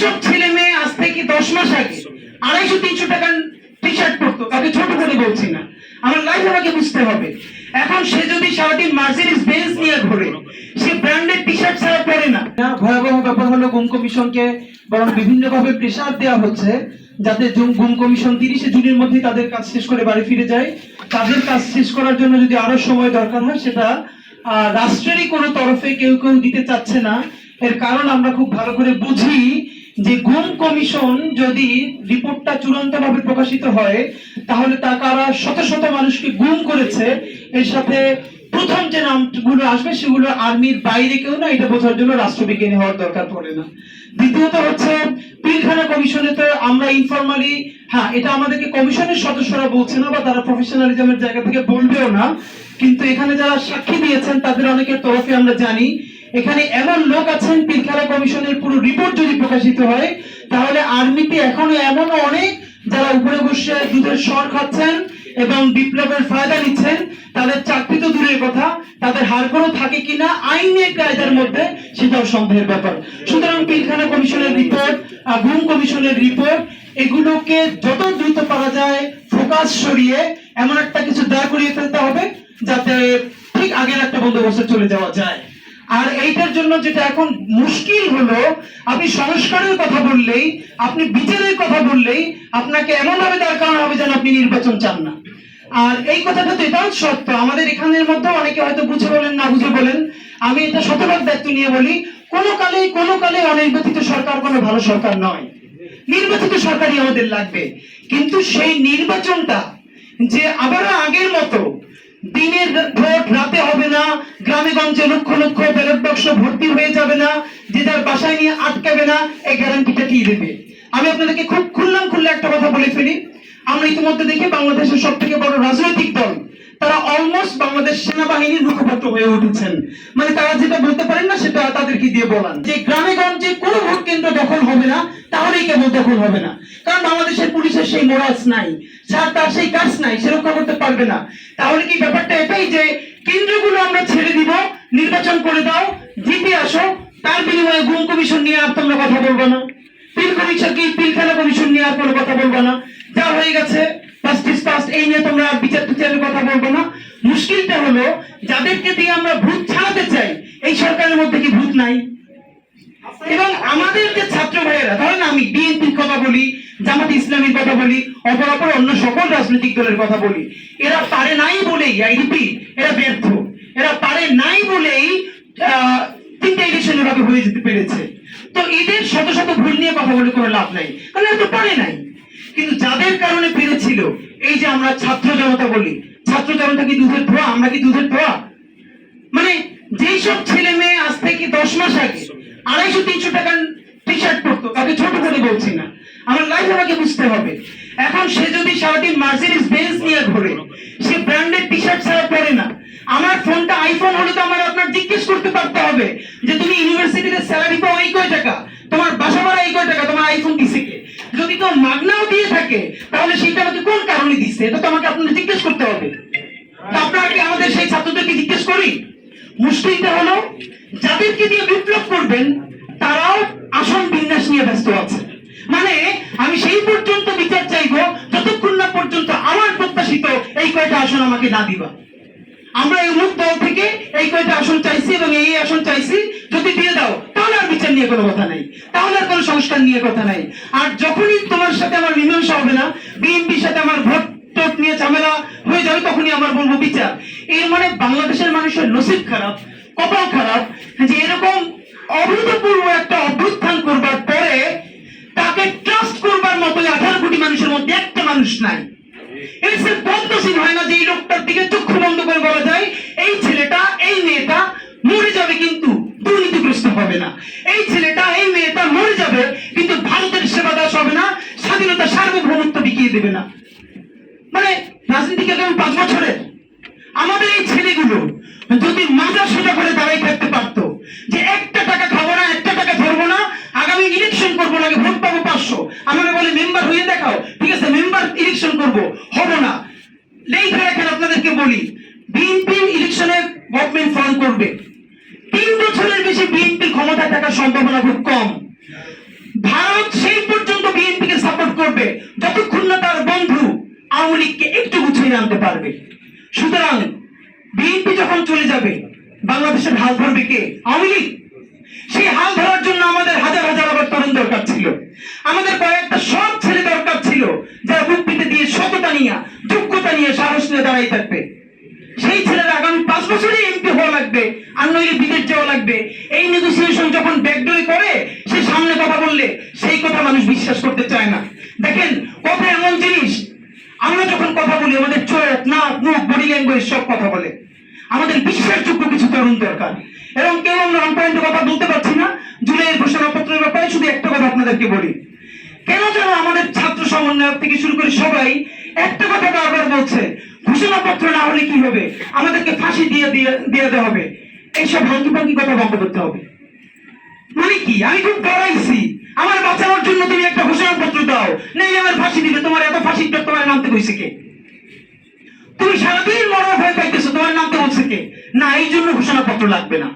সব ছেলে মেয়ে আজ থেকে 10 মাস আগে 250-300 টাকার টি শার্ট পরতো, তাকে ছোট করে বলছি না, আমার লাইফ আমাকে বুঝতে হবে। এখন সে যদি সারাদিন মার্সিডিজ বেঞ্জ নিয়ে ঘোরে, সে ব্র্যান্ডেড টি শার্ট ছাড়া পরে না। ভয়াবহ ব্যাপার হলো গুম কমিশনকে বরং বিভিন্নভাবে প্রেসার দেওয়া হচ্ছে যাতে গুম কমিশন 30 জুনের মধ্যে তাদের কাজ শেষ করে বাড়ি ফিরে যায়। তাদের কাজ শেষ করার জন্য যদি আরো সময় দরকার হয়, সেটা রাষ্ট্রেরই কোনো তরফে কেউ দিতে চাচ্ছে না। এর কারণ আমরা খুব ভালো করে বুঝি যে গুম কমিশন যদি রিপোর্টটা চূড়ান্তভাবে প্রকাশিত হয়, তাহলে তারা শত শত মানুষকে গুম করেছে, এর সাথে প্রথম যে নামগুলো আসবে সেগুলো আর্মির বাইরে কেউ না, এটা বোঝার জন্য রাষ্ট্রবিজ্ঞানী হওয়ার দরকার পড়ে না। দ্বিতীয়ত হচ্ছে পিলখানা কমিশনে তো আমরা ইনফরমালি, হ্যাঁ এটা আমাদেরকে কমিশনের সদস্যরা বলছে না বা তারা প্রফেশনালিজমের জায়গা থেকে বলবেও না, কিন্তু এখানে যারা সাক্ষী দিয়েছেন তাদের অনেকের তরফে আমরা জানি এখানে এমন লোক আছেন, পিলখানা কমিশনের পুরো রিপোর্ট যদি প্রকাশিত হয়, তাহলে আর্মিতে এখনো এমনও অনেক যারা উপরে বসে দুধের স্বর খাচ্ছেন এবং বিপ্লবের ফায়দা নিচ্ছেন, তাদের চাকরি তো দূরের কথা, তাদের হাড়গোড় থাকে কিনা আইনের কায়দার মধ্যে সেটাও সন্দেহের ব্যাপার। সুতরাং পিলখানা কমিশনের রিপোর্ট, গুম কমিশনের রিপোর্ট, এগুলোকে যত দ্রুত পারা যায় ফোকাস সরিয়ে এমন একটা কিছু দাঁড় করিয়ে ফেলতে হবে যাতে ঠিক আগের একটা বন্দোবস্তে চলে যাওয়া যায়। আর এইটার জন্য যেটা এখন মুশকিল হলো, আপনি সংস্কারের কথা বললেই, আপনি বিচারের কথা বললেই আপনাকে এমন ভাবে দাঁড় করানো হবে যেন আপনি নির্বাচন চান না। আর এই কথাটা তো এটাও সত্য, আমাদের এখানের মধ্যে অনেকে হয়তো বুঝে বলেন না বুঝে বলেন, আমি এটা শতভাগ দায়িত্ব নিয়ে বলি, কোনো কালে অনির্বাচিত সরকার কোনো ভালো সরকার নয়, নির্বাচিত সরকারই আমাদের লাগবে। কিন্তু সেই নির্বাচনটা যে আবারও আগের মতো দিনের ভোট রাতে হবে না, গ্রামে গঞ্জে লক্ষ লক্ষ ব্যালট বাক্স ভর্তি হয়ে যাবে না, যে যার বাসায় নিয়ে আটকাবে না, এই গ্যারান্টিটা কি দেবে? আমি আপনাদেরকে খুব খুললে একটা কথা বলে ফেলি, আমরা ইতিমধ্যে দেখি বাংলাদেশের সব থেকে বড় রাজনৈতিক দল তারা অলমোস্ট বাংলাদেশ সেনাবাহিনীর মুখপাত্র হয়ে উঠেছেন। মানে তারা যেটা বলতে পারেন না সেটা তাদেরকে দিয়ে বলান যে গ্রামে গঞ্জে কোনো ভোট কেন্দ্র দখল হবে না, তাহলেই কেবল দখল হবে না, কারণ বাংলাদেশের পুলিশের সেই মোরালস নাই, তার সেই কাজ নাই, সে রক্ষা করতে পারবে না। তাহলে কি ব্যাপারটা এটাই যে কেন্দ্রগুলো আমরা ছেড়ে দিব, নির্বাচন করে দাও, জিতে আসো, তার বিনিময়ে গুম কমিশন নিয়ে আর তোমরা কথা বলবো না, পিলখানা কমিশন নিয়ে আর কোনো কথা বলবো না, যা হয়ে গেছে এই নিয়ে তোমরা বিচারের কথা বলবো না। মুশকিলটা হলো যাদেরকে দিয়ে আমরা ভূত ছাড়াতে চাই, এই সরকারের মধ্যে কি ভূত নাই? এবং আমাদের যে ছাত্র ভাইয়েরা, ধরেন আমি বিএনপির কথা বলি, জামাতে ইসলামীর কথা বলি, অপর অন্য সকল রাজনৈতিক দলের কথা বলি, এরা পারে নাই বলেই, আইডিপি এরা ব্যর্থ, এরা পারে নাই বলেই 3টে ইলেকশন এভাবে হয়ে যেতে পেরেছে। তো এদের শত শত ভুল নিয়ে কথা বলে কোনো লাভ নাই, কারণ এরা তো পারে নাই। কিন্তু যাদের কারণে পেরেছিল, এই যে আমরা ছাত্র জনতা বলি, ছাত্র জনতা কি দুধের ধোয়া? আমরা কি দুধের ধোয়া? মানে যেই সব ছেলে মেয়ে আজ থেকে 10 মাস আগে 250-300 টাকার টি শার্ট পরতো, তাকে ছোট করে বলছি না, আমার লাইফ আমাকে বুঝতে হবে। এখন সে যদি সারাদিন মার্সিডিজ বেঞ্জ নিয়ে ঘোরে, সে ব্র্যান্ডেড টি শার্ট ছাড়া পরে না। আমার ফোনটা আইফোন হলে তো আমার আপনার জিজ্ঞেস করতে পারতে হবে যে তুমি ইউনিভার্সিটিতে স্যালারি পাও এই কয় টাকা, তোমার বাসা ভাড়া এই কয় টাকা, তোমার আইফোন দিছে কে? যদি কেউ মাগনাও দিয়ে থাকে তাহলে সেটা আমাকে কোন কারণে দিচ্ছে, এটা তো আমাকে আপনাদের জিজ্ঞেস করতে হবে। আপনারা কি আমাদের সেই ছাত্রদেরকে জিজ্ঞেস করি? মুশকিলটা হলো যাদেরকে দিয়ে বিপ্লব করবেন তারাও আসন বিন্যাস নিয়ে ব্যস্ত আছে। মানে আমি সেই পর্যন্ত বিচার চাইবো যতক্ষণ না পর্যন্ত আমার প্রত্যাশিত এই কয়টা আসন আমাকে না দিবা। আমরা এই মুখ দল থেকে এই কয়টা আসন চাইছি এবং এই আসন চাইছি, যদি দিয়ে দাও তাহলে আর বিচার নিয়ে কোনো কথা নাই, তাহলে আর কোনো সংস্কার নিয়ে কথা নাই। আর যখনই তোমার সাথে আমার মীমাংসা হবে না, বিএনপির সাথে আমার ভোট নিয়ে ঝামেলা হয়ে যাবে, তখনই আমার বলবো বিচার। এর মানে বাংলাদেশের মানুষের নসিব খারাপ, কপাল খারাপ যে এরকম অভূতপূর্ব একটা অভ্যুত্থান করবার পরে তাকে ট্রাস্ট করবার মতো 18 কোটি মানুষের মধ্যে একটা মানুষ নাই। এর সে পদ্মসীন হয় না যে এই লোকটার দিকে চক্ষু বন্ধ করে বলা যায় এই ছেলেটা এই মেয়েটা মরে যাবে কিন্তু দুর্নীতিগ্রস্ত হবে না, এই ছেলেটা এই মেয়েটা মরে যাবে কিন্তু ভারতের সেবা দাস হবে না, স্বাধীনতা সার্বভৌমত্ব বিকিয়ে দেবে না। মানে রাজনীতিকে কেমন 5 বছরের আমাদের এই ছেলেগুলো যদি মাজা সোজা করে দাঁড়াই থাকতে পারতো যে একটা টাকা খাবো না, একটা টাকা ধরবো না, আগামী ইলেকশন করবো না, ভোট পাবো 500, আমাকে বলে মেম্বার হয়ে দেখাও, ঠিক আছে মেম্বার ইলেকশন করবো, হবো না। লেখা রাখেন আপনাদেরকে বলি, বিএনপি ইলেকশনে গভর্নমেন্ট ফর্ম করবে, 3 বছরের বেশি বিএনপির ক্ষমতায় থাকার সম্ভাবনা খুব কম। ভারত ভারত সেই পর্যন্ত বিএনপিকে সাপোর্ট করবে যতক্ষণ না তার বন্ধু আওয়ামী লীগকে একটু গুছিয়ে আনতে পারবে। সুতরাং বিএনপি যখন চলে যাবে বাংলাদেশের হাল ধরবে কে? আওয়ামী লীগ। সেই হাল ধরার জন্য আমাদের হাজার হাজার আবার তরুণ দরকার ছিল, আমাদের কয়েকটা সব ছেলে দরকার ছিল যারা বুক পেতে দিয়ে সততা নিয়ে, যোগ্যতা নিয়ে, সাহস নিয়ে দাঁড়াই থাকবে। সেই ছেলেরা আগামী 5 বছরে এমপি হওয়া লাগবে, আর নইলে বিদেশ যাওয়া লাগবে। এই নেগোসিয়েশন যখন ব্যাকডোরে করে, সে সামনে কথা বললে সেই কথা মানুষ বিশ্বাস করতে চায় না। দেখেন, কথা এমন জিনিস, আমরা যখন কথা বলি আমাদের চোখ, নাক, মুখ, বডি ল্যাঙ্গুয়েজ সব কথা বলে। আমাদের বিশ্বাসযোগ্য কিছু তরুণ দরকার, এবং কেউ আমরা অনপয়েন্ট কথা বলতে পারছি না। জুলাইয়ের ঘোষণাপত্রের ব্যাপারে শুধু একটা কথা আপনাদেরকে বলি, কেন যেন আমাদের ছাত্র সমন্বয়ক থেকে শুরু করে সবাই একটা কথা বারবার বলছে, ঘোষণাপত্র না হলে কি হবে, আমাদেরকে ফাঁসি দিয়ে দেওয়া হবে। এইসব ভাঙ্গি ভাঙ্গি কথা বন্ধ করতে হবে। মানে কি? আমি খুব ডরাইছি, আমার বাঁচানোর জন্য তুমি একটা ঘোষণাপত্র দাও, নেই আমার ফাঁসি দিবে। তোমার এত ফাঁসি তোমার নামতে কইছে কে? তুমি সারাদিন মরার ভয় পাইতেছো, তোমার নামতে বলছে কে? না, এই জন্য ঘোষণাপত্র লাগবে না।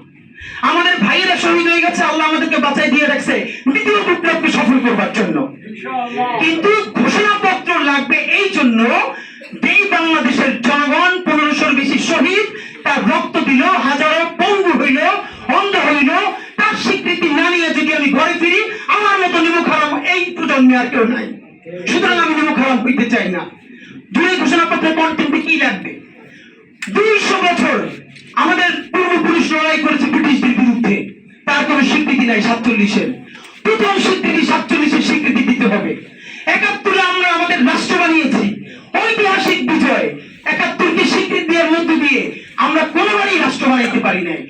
আমাদের ভাইয়েরা শহীদ হয়ে গেছে, আল্লাহ আমাদেরকে বাঁচাই দিয়ে রাখছে দ্বিতীয় বিপ্লবকে সফল করবার জন্য। কিন্তু ঘোষণাপত্র লাগবে এই জন্য, যেই বাংলাদেশের জনগণ 1500-র বেশি শহীদ, তার রক্ত দিল, হাজারো পঙ্গু হইল, অন্ধ হইল, তার স্বীকৃতি না নিয়ে যদি আমি ঘরে ফিরি, আমার মতো নিমুখ হারাম এই প্রজন্মে আর কেউ নাই। সুতরাং আমি নিমুখ হারাম হইতে চাই না। জুলাই ঘোষণাপত্রের কন্টেন্টে কি লাগবে? 200 বছর আমাদের পূর্বপুরুষ লড়াই করেছে ব্রিটিশদের বিরুদ্ধে, তার কোনো স্বীকৃতি নাই। 47-এর প্রথম স্বীকৃতি, 47-এর স্বীকৃতি দিতে হবে। 71-এ আমরা আমাদের রাষ্ট্র বানিয়েছি, ঐতিহাসিক বিজয়। 71-কে স্বীকৃতি দেওয়ার মধ্য দিয়ে আমরা কোনোবারই রাষ্ট্র বানাইতে পারি নাই।